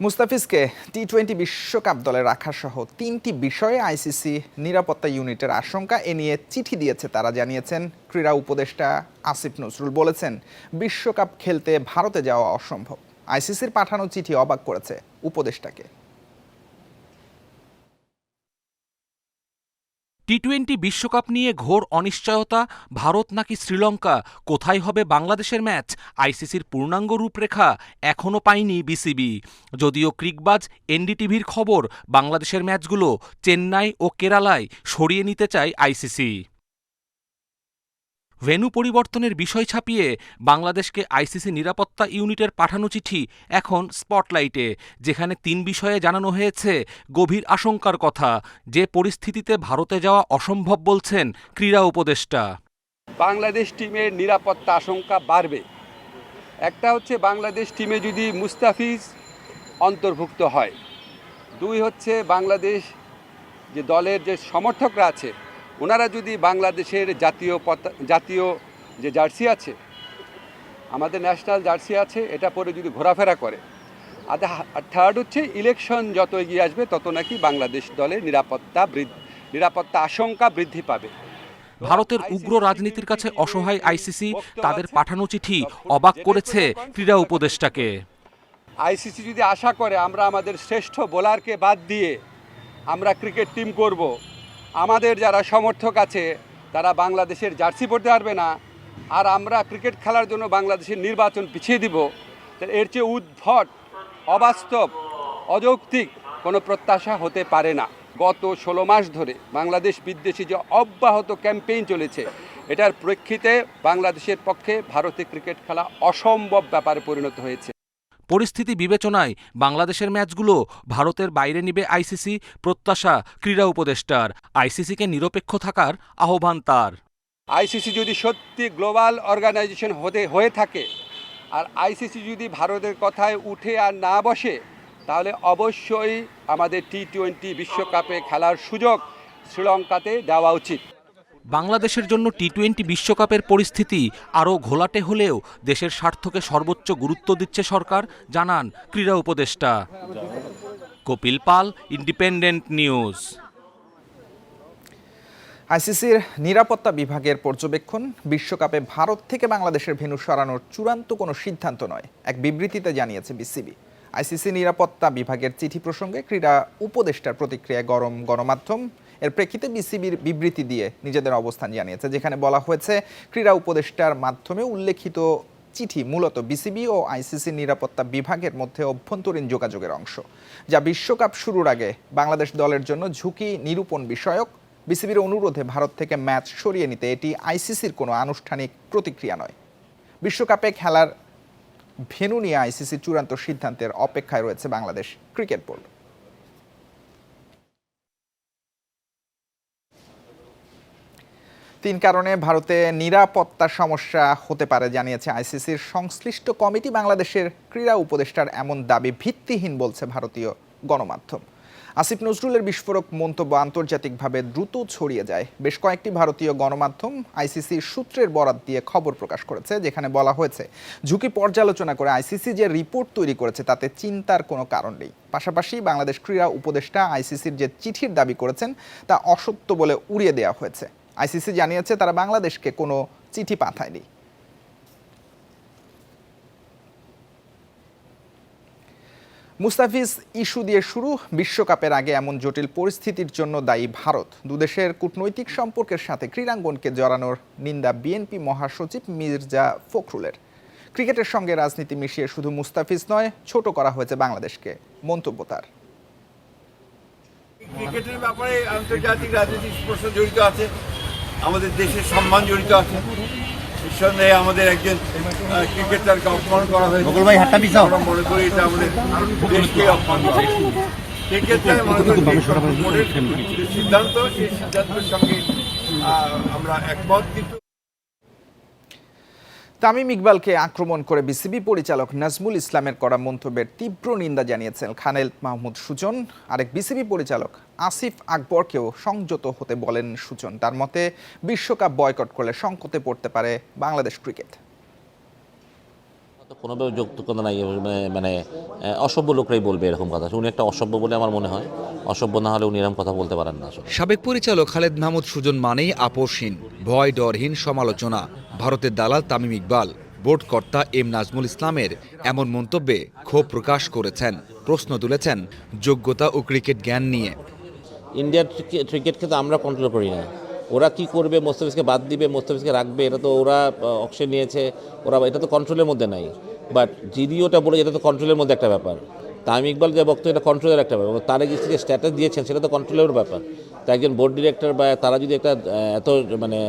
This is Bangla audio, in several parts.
মুস্তাফিজকে টি-20 বিশ্বকাপ দলে রাখা সহ 3টি বিষয়ে আইসিসি নিরাপত্তা ইউনিটের আশঙ্কা এ নিয়ে চিঠি দিয়েছে তারা, জানিয়েছেন ক্রীড়া উপদেষ্টা আসিফ নজরুল। বলেছেন বিশ্বকাপ খেলতে ভারতে যাওয়া অসম্ভব। আইসিসির পাঠানো চিঠি অবাক করেছে উপদেষ্টাকে। টি-20 বিশ্বকাপ নিয়ে ঘোর অনিশ্চয়তা। ভারত নাকি শ্রীলঙ্কা, কোথায় হবে বাংলাদেশের ম্যাচ? আইসিসির পূর্ণাঙ্গ রূপরেখা এখনও পায়নি বিসিবি। যদিও ক্রিকবাজ এনডিটিভির খবর, বাংলাদেশের ম্যাচগুলো চেন্নাই ও কেরালায় সরিয়ে নিতে চায় আইসিসি। ভেন্যু পরিবর্তনের বিষয় ছাপিয়ে বাংলাদেশকে আইসিসি নিরাপত্তা ইউনিটের পাঠানো চিঠি এখন স্পটলাইটে, যেখানে 3 বিষয়ে জানানো হয়েছে গভীর আশঙ্কার কথা। যে পরিস্থিতিতে ভারতে যাওয়া অসম্ভব বলছেন ক্রীড়া উপদেষ্টা। বাংলাদেশ টিমের নিরাপত্তা আশঙ্কা বাড়বে। একটা হচ্ছে বাংলাদেশ টিমে যদি মুস্তাফিজ অন্তর্ভুক্ত হয়, 2 হচ্ছে বাংলাদেশ যে দলের যে সমর্থকরা আছে ওনারা যদি বাংলাদেশের জাতীয় যে জার্সি আছে, আমাদের ন্যাশনাল জার্সি আছে, এটা পরে যদি ঘোরাফেরা করে। আর 3rd হচ্ছে ইলেকশন যত এগিয়ে আসবে তত নাকি বাংলাদেশ দলের নিরাপত্তা আশঙ্কা বৃদ্ধি পাবে। ভারতের উগ্র রাজনীতির কাছে অসহায় আইসিসি, তাদের পাঠানো চিঠি অবাক করেছে ক্রীড়া উপদেষ্টাকে। আইসিসি যদি আশা করে আমরা আমাদের শ্রেষ্ঠ বোলারকে বাদ দিয়ে আমরা ক্রিকেট টিম করব, আমাদের যারা সমর্থক আছে তারা বাংলাদেশের জার্সি পরতে পারবে না, আর আমরা ক্রিকেট খেলার জন্য বাংলাদেশের নির্বাচন পিছিয়ে দিব, এর চেয়ে উদ্ভট, অবাস্তব, অযৌক্তিক কোনো প্রত্যাশা হতে পারে না। গত 16 মাস ধরে বাংলাদেশ বিদ্বেষী যে অব্যাহত ক্যাম্পেইন চলেছে, এটার প্রেক্ষিতে বাংলাদেশের পক্ষে ভারতে ক্রিকেট খেলা অসম্ভব ব্যাপারে পরিণত হয়েছে। পরিস্থিতি বিবেচনায় বাংলাদেশের ম্যাচগুলো ভারতের বাইরে নিবে আইসিসি, প্রত্যাশা ক্রীড়া উপদেষ্টার। আইসিসিকে নিরপেক্ষ থাকার আহ্বান তার। আইসিসি যদি সত্যি গ্লোবাল অর্গানাইজেশন হয়ে থাকে, আর আইসিসি যদি ভারতের কথায় উঠে আর না বসে, তাহলে অবশ্যই আমাদের টি-20 বিশ্বকাপে খেলার সুযোগ শ্রীলঙ্কাতে দেওয়া উচিত। বাংলাদেশের জন্য টি-20 বিশ্বকাপের পরিস্থিতি আরও ঘোলাটে হলেও দেশের স্বার্থকে সর্বোচ্চ গুরুত্ব দিচ্ছে সরকার, জানান ক্রীড়া উপদেষ্টা। কপিল পাল, ইন্ডিপেন্ডেন্ট নিউজ। আইসিসির নিরাপত্তা বিভাগের পর্যবেক্ষণ, বিশ্বকাপে ভারত থেকে বাংলাদেশের ভেন্যু সরানোর চূড়ান্ত কোনো সিদ্ধান্ত নয়, এক বিবৃতিতে জানিয়েছে বিসিবি। আইসিসি নিরাপত্তা বিভাগের চিঠি প্রসঙ্গে ক্রীড়া উপদেষ্টার প্রতিক্রিয়ায় গরম গণমাধ্যম। এর প্রেক্ষিতে বিসিবির বিবৃতি দিয়ে নিজেদের অবস্থান জানিয়েছে, যেখানে বলা হয়েছে ক্রীড়া উপদেষ্টার মাধ্যমে উল্লেখিত চিঠি মূলত বিসিবি ও আইসিসি নিরাপত্তা বিভাগের মধ্যে অভ্যন্তরীণ যোগাযোগের অংশ, যা বিশ্বকাপ শুরুর আগে বাংলাদেশ দলের জন্য ঝুঁকি নিরূপণ বিষয়ক। বিসিবির অনুরোধে ভারত থেকে ম্যাচ সরিয়ে নিতে এটি আইসিসির কোনো আনুষ্ঠানিক প্রতিক্রিয়া নয়। বিশ্বকাপে খেলার ভেন্যু নিয়ে আইসিসির চূড়ান্ত সিদ্ধান্তের অপেক্ষায় রয়েছে বাংলাদেশ ক্রিকেট বোর্ড। তিন কারণে ভারতে নিরাপত্তা সমস্যা হতে পারে জানিয়েছে আইসিসির সংশ্লিষ্ট কমিটি। বাংলাদেশের ক্রীড়া উপদেষ্টার এমন দাবি ভিত্তিহীন বলছে ভারতীয় গণমাধ্যম। আসিফ নজরুলের বিস্ফোরক মন্তব্য আন্তর্জাতিকভাবে দ্রুত ছড়িয়ে যায়। বেশ কয়েকটি ভারতীয় গণমাধ্যম আইসিসির সূত্রের বরাত দিয়ে খবর প্রকাশ করেছে, যেখানে বলা হয়েছে ঝুঁকি পর্যালোচনা করে আইসিসি যে রিপোর্ট তৈরি করেছে তাতে চিন্তার কোনো কারণ নেই। পাশাপাশি বাংলাদেশ ক্রীড়া উপদেষ্টা আইসিসির যে চিঠির দাবি করেছেন তা অসত্য বলে উড়িয়ে দেওয়া হয়েছে। আইসিসি জানিয়েছে তারা বাংলাদেশকে কোনো চিঠি পাঠায়নি। মুস্তাফিজ ইস্যু দিয়ে শুরু, বিশ্বকাপের আগে এমন জটিল পরিস্থিতির জন্য দায়ী ভারত। দুদেশের কূটনৈতিক সম্পর্কের সাথে ক্রীড়াঙ্গনকে জড়ানোর নিন্দা বিএনপি মহাসচিব মির্জা ফখরুলের। ক্রিকেটের সঙ্গে রাজনীতি মিশিয়ে শুধু মুস্তাফিজ নয়, ছোট করা হয়েছে বাংলাদেশকে, মন্তব্য তার। ক্রিকেটের ব্যাপারে আন্তর্জাতিক রাজনৈতিক প্রশ্ন জড়িত আছে, আমাদের দেশের সম্মান জড়িত আছে। নিঃসন্দেহে আমাদের একজন ক্রিকেটারকে অপমান করা হয়েছে, আমরা মনে করি এটা আমাদের দেশকে অপমান করা। সেক্ষেত্রে মনে করি সিদ্ধান্ত, সেই সিদ্ধান্তের সঙ্গে আমরা একমত। কিন্তু তামিম ইকবালকে আক্রমণ করে বিসিবি পরিচালক নাজমুল ইসলামের করা মন্তব্যের তীব্র নিন্দা জানিয়েছেন খালেদ মাহমুদ সুজন। আরেক বিসিবি পরিচালক আসিফ আকবরকেও সংযত হতে বলেন সুজন। তার মতে বিশ্বকাপ বয়কট করলে সংকটে পড়তে পারে বাংলাদেশ ক্রিকেট। কোনোভাবে যৌক্তিকতা নাই, মানে অসভ্য লোকরাই বলবে এরকম কথা। উনি একটা অসভ্য বলে আমার মনে হয়, অসভ্য না হলে উনি এরকম কথা বলতে পারেন না আসলে। সাবেক পরিচালক খালেদ মাহমুদ সুজন মানেই আপোষহীন, ভয় ডরহীন সমালোচনা। ভারতের দালাল তামিম ইকবাল, বোর্ড কর্তা এম নাজমুল ইসলামের এমন মন্তব্যে ক্ষোভ প্রকাশ করেছেন, প্রশ্ন তুলেছেন যোগ্যতা ও ক্রিকেট জ্ঞান নিয়ে। ইন্ডিয়ার ক্রিকেটকে তো আমরা কন্ট্রোল করি না, ওরা কি করবে, মোস্তাফিজকে বাদ দিবে, মোস্তাফিজকে রাখবে, এটা তো ওরা অকশন নিয়েছে, ওরা এটা তো কন্ট্রোলের মধ্যে নাই। বাট জিডি ওটা বলে এটা তো কন্ট্রোলের মধ্যে একটা ব্যাপার। তামিম ইকবাল যে বক্তব্য, এটা কন্ট্রোলের একটা ব্যাপার। তারা যে স্ট্যাটাস দিয়েছেন সেটা তো কন্ট্রোলের ব্যাপার। তো একজন বোর্ড ডিরেক্টর বা তারা যদি একটা এত মানে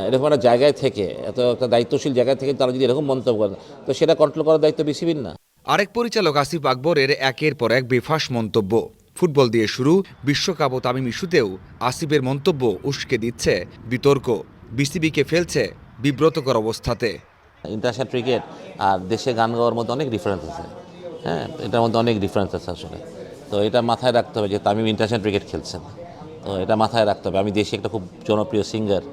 এরকম একটা জায়গায় থেকে, এত একটা দায়িত্বশীল জায়গায় থেকে তারা যদি এরকম মন্তব্য করেন, তো সেটা কন্ট্রোল করার দায়িত্ব বিসিবির না। আরেক পরিচালক আসিফ আকবরের একের পর এক বেফাঁস মন্তব্য। ফুটবল দিয়ে শুরু, বিশ্বকাপ ও তামিম ইস্যুতেও আসিফের মন্তব্য উস্কে দিচ্ছে বিতর্ক, বিসিবিকে ফেলছে বিব্রতকর অবস্থাতে। ইন্টারন্যাশনাল ক্রিকেট আর দেশে গান গাওয়ার মধ্যে অনেক ডিফারেন্স আছে। হ্যাঁ, এটার মধ্যে অনেক ডিফারেন্স আছে আসলে। তো এটা মাথায় রাখতে হবে যে তামিম ইন্টারন্যাশনাল ক্রিকেট খেলছেন, তো এটা মাথায় রাখতে হবে। আমি দেশে একটা খুব জনপ্রিয় সিঙ্গার,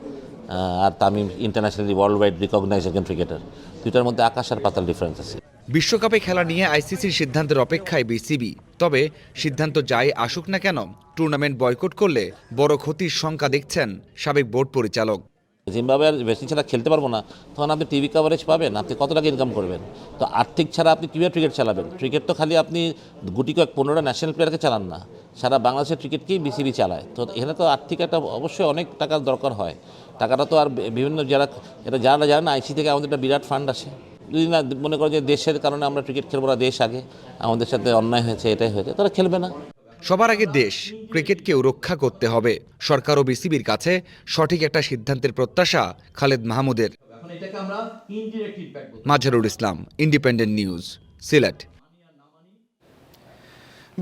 আর Tamim internationally world wide recognize একজন ক্রিকেটার। দুইটার মধ্যে আকাশ আর পাতাল ডিফারেন্স আছে। বিশ্বকাপে খেলা নিয়ে আইসিসির সিদ্ধান্তের অপেক্ষায় বিসিবি। তবে সিদ্ধান্ত যাই আসুক না কেন, টুর্নামেন্ট বয়কট করলে বড় ক্ষতির শঙ্কা দেখছেন সাবেক বোর্ড পরিচালক। জিম্বাবুয়ে আর ওয়েস্ট ইন্ডিজ ছাড়া খেলতে পারবো না, তখন আপনি টিভি কভারেজ পাবেন, আপনি কত টাকা ইনকাম করবেন? তো আর্থিক ছাড়া আপনি কীভাবে ক্রিকেট চালাবেন? ক্রিকেট তো খালি আপনি গুটি কয়েক 15টা ন্যাশনাল প্লেয়ারকে চালান না, সারা বাংলাদেশের ক্রিকেটকেই বিসিবি চালায়। তো এখানে তো আর্থিক একটা অবশ্যই অনেক টাকার দরকার হয়। টাকাটা তো আর বিভিন্ন যারা জানেন না, আইসি থেকে আমাদের একটা বিরাট ফান্ড আসে। যদি না মনে করেন যে দেশের কারণে আমরা ক্রিকেট খেলবো না, দেশ আগে, আমাদের সাথে অন্যায় হয়েছে, এটাই হয়েছে, তারা খেলবে না। সবার আগে দেশ, ক্রিকেটকেও রক্ষা করতে হবে। সরকার ও বিসিবির কাছে সঠিক একটা সিদ্ধান্তের প্রত্যাশা খালেদ মাহমুদের। Mazharul Islam, independent news, Sylhet.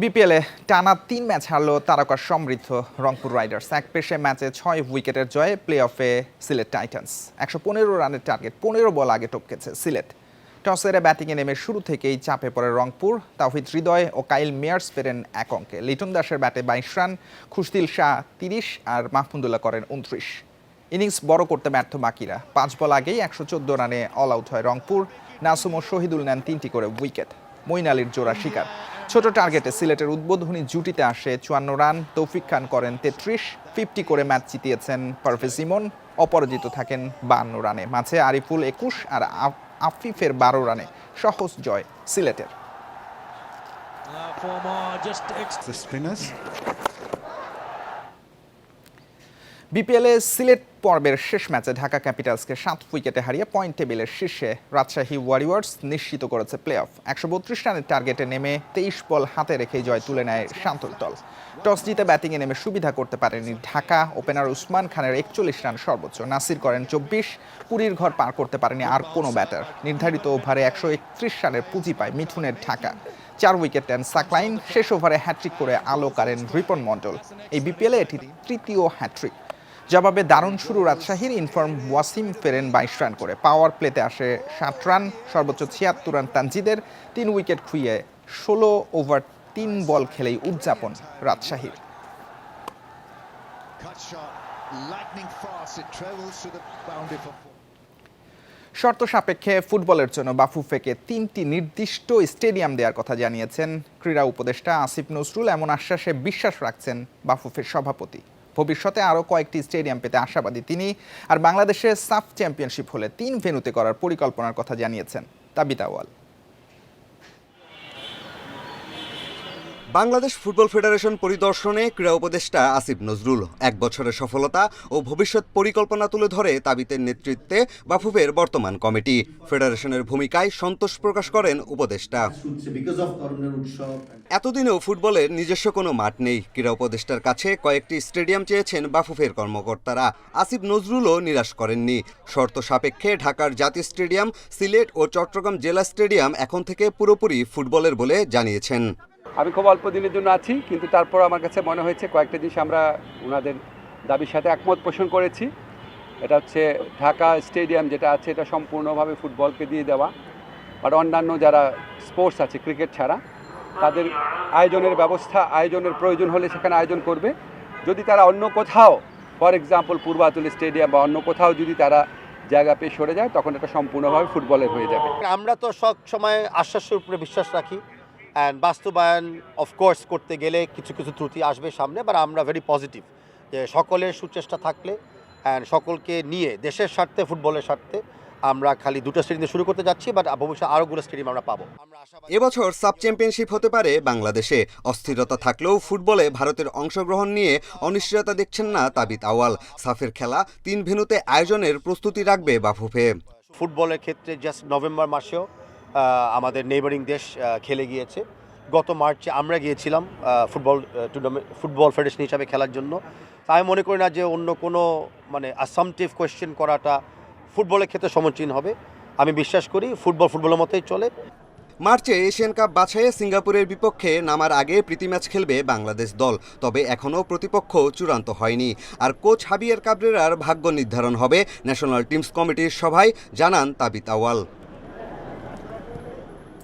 বিপিএলে টানা 3 ম্যাচ হারল তারকা সমৃদ্ধ রংপুর রাইডার্স। এক পেশে ম্যাচে 6 উইকেটের জয়ে প্লে অফে সিলেট টাইটান্স। 115 রানের টার্গেট 15 বল আগে টপকেছে সিলেট। টস হেরে ব্যাটিংয়ে নেমে শুরু থেকেই চাপে পড়ে রংপুর। তাওহিদ হৃদয় ও কাইল মেয়ার্স ফেরেন 1 অঙ্কে। লিটন দাসের ব্যাটে 22 রান, খুশদিল শাহ 30 আর মাহমুদুল্লাহ করেন 29। ইনিংস বড় করতে ব্যর্থ বাকিরা। 5 বল আগেই 114 রানে অল আউট হয় রংপুর। নাসুম ও শহীদুল নেন 3টি করে উইকেট। মঈন আলীর জোড়া শিকার। ছোট টার্গেটে সিলেটের উদ্বোধনী জুটিতে আসে 54 রান। তৌফিক খান করেন 33, 50 করে ম্যাচ জিতিয়েছেন পারভেজ ইমন। অপরাজিত থাকেন 52 রানে। মাঝে আরিফুল 21 আর আফিফের 12 রানে সহজ জয় সিলেটের। বিপিএলে সিলেট পর্বের শেষ ম্যাচে ঢাকা ক্যাপিটালসকে 7 উইকেটে হারিয়ে পয়েন্ট টেবিলের শীর্ষে রাজশাহী ওয়ারিয়র্স নিশ্চিত করেছে প্লে অফ। 132 রানের টার্গেটে নেমে 23 বল হাতে রেখেই জয় তুলে নেয় শান্তর দল। টস জিতে ব্যাটিংয়ে নেমে সুবিধা করতে পারেনি ঢাকা। ওপেনার উসমান খানের 41 রান সর্বোচ্চ, নাসির করেন 24। পুরীর ঘর পার করতে পারেনি আর কোনো ব্যাটার। নির্ধারিত ওভারে 131 রানের পুঁজি পায় মিঠুনের ঢাকা। 4 উইকেট নেন সাকলাইন। শেষ ওভারে হ্যাট্রিক করে আলো কারেন রিপন মণ্ডল। এই বিপিএলে এটি তৃতীয় হ্যাট্রিক। জবাবে দারুণ শুরু রাজশাহীর। ইনফর্ম ওয়াসিম ফেরেন 22 রান করে। পাওয়ার প্লেতে আসে 7 রান, সর্বোচ্চ 76 রান তানজিদের। 3 উইকেট খুইয়ে 16 ওভার 3 বল খেলেই উদযাপন রাজশাহীর। শর্ত সাপেক্ষে ফুটবলের জন্য বাফুফেকে 3টি নির্দিষ্ট স্টেডিয়াম দেওয়ার কথা জানিয়েছেন ক্রীড়া উপদেষ্টা আসিফ নজরুল। এমন আশ্বাসে বিশ্বাস রাখছেন বাফুফের সভাপতি। ভবিষ্যতে আরও কয়েকটি স্টেডিয়াম পেতে আশাবাদী তিনি। আর বাংলাদেশে সাফ চ্যাম্পিয়নশিপ হলে 3 ভেন্যুতে করার পরিকল্পনার কথা জানিয়েছেন তাবিতা আওয়াল। বাংলাদেশ ফুটবল ফেডারেশন পরিদর্শনে ক্রীড়া উপদেষ্টা আসিফ নজরুল 1 বছরের সফলতা ও ভবিষ্যৎ পরিকল্পনা তুলে ধরে তাবিতের নেতৃত্বে বাফুফের বর্তমান কমিটি। ফেডারেশনের ভূমিকায় সন্তোষ প্রকাশ করেন উপদেষ্টা। এতদিনেও ফুটবলের নিজস্ব কোনো মাঠ নেই। ক্রীড়া উপদেষ্টার কাছে কয়েকটি স্টেডিয়াম চেয়েছেন বাফুফের কর্মকর্তারা। আসিফ নজরুলও নিরাশ করেননি। শর্ত সাপেক্ষে ঢাকার জাতীয় স্টেডিয়াম, সিলেট ও চট্টগ্রাম জেলা স্টেডিয়াম এখন থেকে পুরোপুরি ফুটবলের বলে জানিয়েছেন। আমি খুব অল্প দিনের জন্য আছি, কিন্তু তারপর আমার কাছে মনে হয়েছে কয়েকটা জিনিস আমরা ওনাদের দাবির সাথে একমত পোষণ করেছি। এটা হচ্ছে ঢাকা স্টেডিয়াম যেটা আছে এটা সম্পূর্ণভাবে ফুটবলকে দিয়ে দেওয়া, আর অন্যান্য যারা স্পোর্টস আছে ক্রিকেট ছাড়া তাদের আয়োজনের প্রয়োজন হলে সেখানে আয়োজন করবে। যদি তারা অন্য কোথাও, ফর এক্সাম্পল পূর্বাঞ্চল স্টেডিয়াম বা অন্য কোথাও যদি তারা জায়গা পেয়ে সরে যায়, তখন এটা সম্পূর্ণভাবে ফুটবলের হয়ে যাবে। আমরা তো সব সময় আশ্বাসের উপরে বিশ্বাস রাখি, অ্যান্ড বাস্তবায়ন অফকোর্স করতে গেলে কিছু কিছু ত্রুটি আসবে সামনে, বাট আমরা ভেরি পজিটিভ যে সকলের সুচেষ্টা থাকলে অ্যান্ড সকলকে নিয়ে দেশের স্বার্থে, ফুটবলের স্বার্থে আমরা খালি দুটো স্টেডিয়াম শুরু করতে যাচ্ছি, বাট ভবিষ্যতে আরোগুলো স্টেডিয়াম আমরা পাবো। এবছর সাব চ্যাম্পিয়নশিপ হতে পারে বাংলাদেশে। অস্থিরতা থাকলেও ফুটবলে ভারতের অংশগ্রহণ নিয়ে অনিশ্চয়তা দেখছেন না তাবিত আউয়াল। সাফের খেলা 3 ভেন্যুতে আয়োজনের প্রস্তুতি রাখবে বাফুফে। ফুটবলের ক্ষেত্রে জাস্ট নভেম্বর মাসেও আমাদের নেইবারিং দেশ খেলে গিয়েছে। গত মার্চে আমরা গিয়েছিলাম ফুটবল টুর্নামেন্ট, ফুটবল ফেডারেশন হিসাবে খেলার জন্য। আমি মনে করি না যে অন্য কোনো মানে অ্যাসাম্পটিভ কোয়েশ্চেন করাটা ফুটবলের ক্ষেত্রে সমীচীন হবে। আমি বিশ্বাস করি ফুটবলের মতোই চলে। মার্চে এশিয়ান কাপ বাছাইয়ে সিঙ্গাপুরের বিপক্ষে নামার আগে প্রীতি ম্যাচ খেলবে বাংলাদেশ দল। তবে এখনও প্রতিপক্ষ চূড়ান্ত হয়নি। আর কোচ হাবিয়ার কাবরেরার ভাগ্য নির্ধারণ হবে ন্যাশনাল টিমস কমিটির সভায়, জানান তাবিত আউয়াল।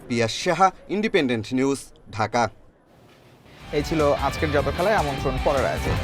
পিয়াস সাহা, ইন্ডিপেন্ডেন্ট নিউজ, ঢাকা। এই ছিল আজকের যত খেলায় আমন্ত্রণ পরের আয়োজনে।